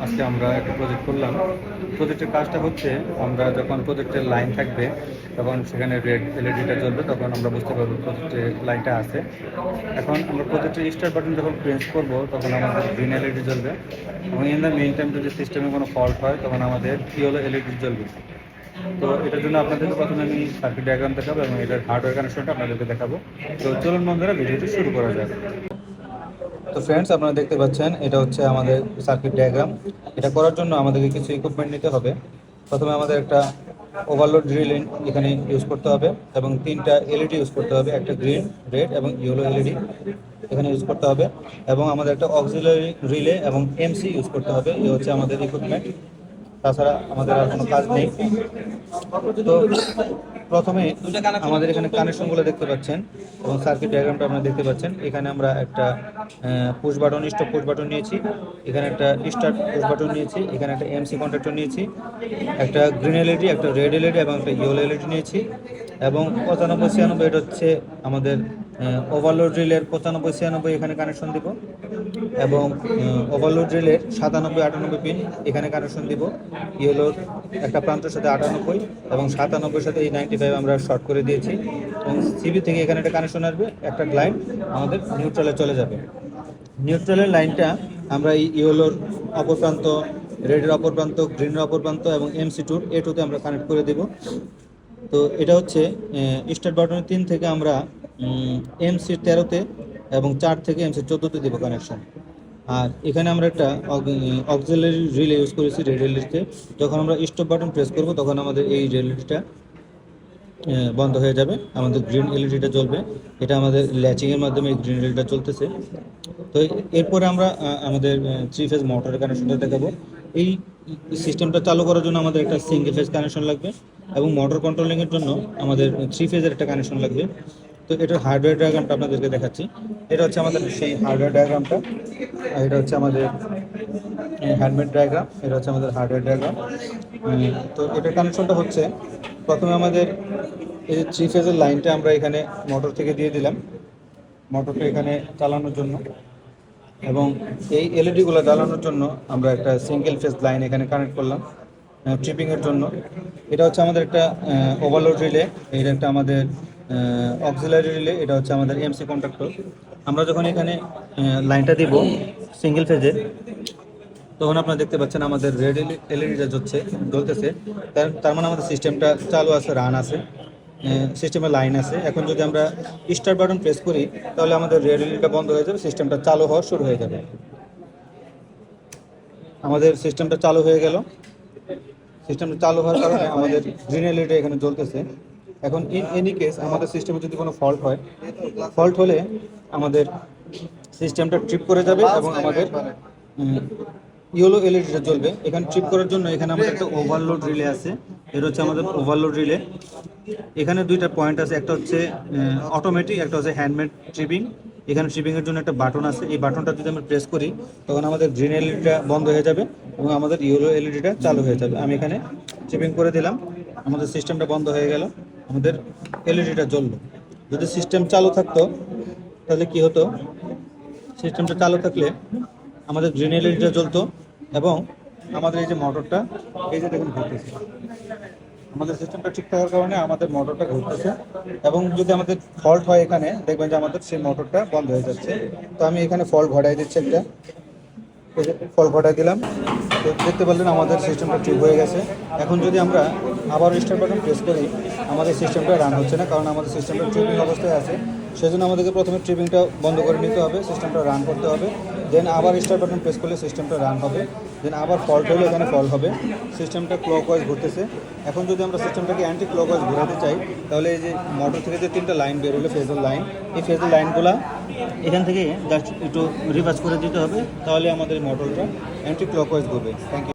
আজকে আমরা একটা প্রজেক্ট করলাম। প্রজেক্টের কাজটা হচ্ছে, আমরা যখন প্রজেক্টের লাইন থাকবে তখন সেখানে রেড এলইডিটা জ্বলবে, তখন আমরা বুঝতে পারবো প্রজেক্টের লাইনটা আছে। এখন আমরা প্রজেক্টের স্টার্ট বাটন যখন প্রেস করব তখন আমাদের গ্রিন এলইডি জ্বলবে, এবং ইন দ্য মেইন টাইম যদি সিস্টেমে কোনো ফল্ট হয় তখন আমাদের ইয়েলো এলইডি জ্বলবে। তো এটার জন্য আপনাদেরকে প্রথমে আমি সার্কিট ডায়াগ্রাম দেখাবো এবং এটার হার্ডওয়্যার কানেকশনটা আপনাদেরকে দেখাবো। তো চলুন বন্ধুরা, ভিডিওটি শুরু করা যাক। তো ফ্রেন্ডস, আপনারা দেখতে পাচ্ছেন এটা হচ্ছে আমাদের সার্কিট ডায়াগ্রাম। এটা করার জন্য আমাদেরকে কিছু ইকুইপমেন্ট নিতে হবে। প্রথমে আমাদের একটা ওভারলোড ড্রিল এখানে ইউজ করতে হবে এবং 3টা এলইডি ইউজ করতে হবে, একটা গ্রিন, রেড এবং ইয়েলো এলইডি এখানে ইউজ করতে হবে, এবং আমাদের একটা অক্সিলারি রিলে এবং এমসি ইউজ করতে হবে। এই হচ্ছে আমাদের ইকুইপমেন্ট, তাছাড়া আমাদের আর কোনো কাজ নেই। তো প্রথমে আমাদের এখানে কানেকশনগুলো দেখতে পাচ্ছেন এবং সার্কিট ডায়াগ্রামটা আপনারা দেখতে পাচ্ছেন। এখানে আমরা একটা push button, stop push button নিয়েছি, এখানে একটা স্টার্ট পুশ বাটন নিয়েছি, এখানে একটা এমসি কন্ট্যাক্টর নিয়েছি, একটা গ্রিন এলইডি, একটা রেড এলইডি এবং একটা ইয়েলো এলইডি নিয়েছি, এবং 95-96 এটা হচ্ছে আমাদের ওভারলোড রিলের 95-96 এখানে কানেকশন দিব, এবং ওভারলোড রিলের 97-98 পিন এখানে কানেকশন দিব। ইয়েলোর একটা প্রান্তের সাথে 98 এবং 97 সাথে এই 95 আমরা শর্ট করে দিয়েছি, এবং সিবি থেকে এখানে একটা কানেকশন আসবে, একটা লাইন আমাদের নিউট্রালে চলে যাবে। নিউট্রালের লাইনটা আমরা এই ইয়েলোর অপর প্রান্ত, রেডের অপর প্রান্ত, গ্রিনের অপর প্রান্ত এবং এমসি2 এ2তে আমরা কানেক্ট করে দেব। তো এটা হচ্ছে স্টার্ট বাটনের 3 থেকে আমরা এমসি13তে এবং 4 থেকে এমসি14তে দেবো কানেকশন। আর এখানে আমরা একটা অক্সিলারি রিলে ইউজ করেছি রেড এলইডিতে। যখন আমরা স্টপ বাটন প্রেস করব তখন আমাদের এই রেড এলইডিটা বন্ধ হয়ে যাবে, আমাদের গ্রিন এলইডিটা জ্বলবে। এটা আমাদের ল্যাচিংয়ের মাধ্যমে এই গ্রিন এলইডিটা চলতেছে। তো এরপরে আমরা আমাদের 3 ফেজ মোটরের কানেকশনটা দেখাবো। এই সিস্টেমটা চালু করার জন্য আমাদের একটা সিঙ্গেল ফেজ কানেকশন লাগবে, এবং মোটর কন্ট্রোলিংয়ের জন্য আমাদের 3 ফেজের একটা কানেকশন লাগবে। তো এটার হার্ডওয়্যার ডায়াগ্রামটা আপনাদেরকে দেখাচ্ছি। এটা হচ্ছে আমাদের সেই হার্ডওয়্যার ডায়াগ্রামটা, আর এটা হচ্ছে আমাদের হ্যান্ডমেড ডায়াগ্রাম, এটা হচ্ছে আমাদের হার্ডওয়্যার ডায়াগ্রাম। তো এটার কানেকশনটা হচ্ছে, প্রথমে আমাদের এই যে 3 ফেজের লাইনটা আমরা এখানে মোটর থেকে দিয়ে দিলাম মোটরটা এখানে চালানোর জন্য, এবং এই এলইডিগুলো জ্বালানোর জন্য আমরা একটা সিঙ্গেল ফেজ লাইন এখানে কানেক্ট করলাম ট্রিপিংয়ের জন্য। এটা হচ্ছে আমাদের একটা ওভারলোড রিলে, এটা একটা আমাদের অক্সিলারি রিলে, এটা হচ্ছে আমাদের এমসি কন্ট্যাক্টর। আমরা যখন এখানে লাইনটা দিব সিঙ্গেল ফেজে, তখন আপনারা দেখতে পাচ্ছেন আমাদের রেড এলইডিটা জ্বলতেছে। তার মানে আমাদের সিস্টেমটা চালু আছে, রান আছে, সিস্টেমে লাইন আছে। এখন যদি আমরা স্টার্ট বাটন প্রেস করি তাহলে আমাদের রেড এলইডিটা বন্ধ হয়ে যাবে, সিস্টেমটা চালু হওয়া শুরু হয়ে যাবে। আমাদের সিস্টেমটা চালু হয়ে গেল। সিস্টেমটা চালু হওয়ার কারণে আমাদের গ্রিন এলইডি এখানে জ্বলতেছে। এখন ইন এনি কেস আমাদের সিস্টেমে যদি কোনো ফল্ট হলে আমাদের সিস্টেমটা ট্রিপ করে যাবে এবং আমাদের ইয়েলো এলইডিটা জ্বলবে। এখানে ট্রিপ করার জন্য এখানে আমাদের একটা ওভারলোড রিলে আছে, এটা হচ্ছে আমাদের ওভারলোড রিলে। এখানে 2টা পয়েন্ট আছে, একটা হচ্ছে অটোমেটিক, একটা হচ্ছে হ্যান্ডমেড ট্রিপিং। এখানে ট্রিপিংয়ের জন্য একটা বাটন আছে, এই বাটনটা যদি আমরা প্রেস করি তখন আমাদের গ্রিন এলইডিটা বন্ধ হয়ে যাবে এবং আমাদের ইয়েলো এলইডিটা চালু হয়ে যাবে। আমি এখানে ট্রিপিং করে দিলাম, আমাদের সিস্টেমটা বন্ধ হয়ে গেল, আমাদের এলইডিটা জ্বললো। যদি সিস্টেম চালু থাকতো তাহলে কি হতো, সিস্টেমটা চালু থাকলে আমাদের গ্রিন এলইডিটা জ্বলতো, এবং আমাদের এই যে মোটরটা, এই যে দেখুন ঘুরতেছে, আমাদের সিস্টেমটা ঠিক থাকার কারণে আমাদের মোটরটা ঘুরতেছে। এবং যদি আমাদের ফল্ট হয় এখানে দেখবেন যে আমাদের সেই মোটরটা বন্ধ হয়ে যাচ্ছে। তো আমি এখানে ফল্ট ঘটাই দিচ্ছি, একটা ফল্ট ঘটাই দিলাম। তো দেখতে পারলেন আমাদের সিস্টেমটা ঠিক হয়ে গেছে। এখন যদি আমরা আবার স্টার্ট বাটন প্রেস করি আমাদের সিস্টেমটা রান হচ্ছে না, কারণ আমাদের সিস্টেমটা ট্রিপিং অবস্থায় আছে। সেজন্য আমাদেরকে প্রথমে ট্রিপিংটা বন্ধ করে নিতে হবে, সিস্টেমটা রান করতে হবে, দেন আবার স্টার্ট বাটন প্রেস করলে সিস্টেমটা রান হবে, দেন আবার ফল্ট হলে এখানে ফল্ট হবে। সিস্টেমটা ক্লকওয়াইজ ঘুরতেছে। এখন যদি আমরা সিস্টেমটাকে অ্যান্টি ক্লকওয়াইজ ঘোরাতে চাই তাহলে এই যে মোটর থেকে যে 3টা লাইন বের হলো ফেজের লাইন, এই ফেজের লাইনগুলো এখান থেকে জাস্ট একটু রিভার্স করে দিতে হবে, তাহলে আমাদের মোটরটা অ্যান্টি ক্লকওয়াইজ ঘুরবে। Thank you.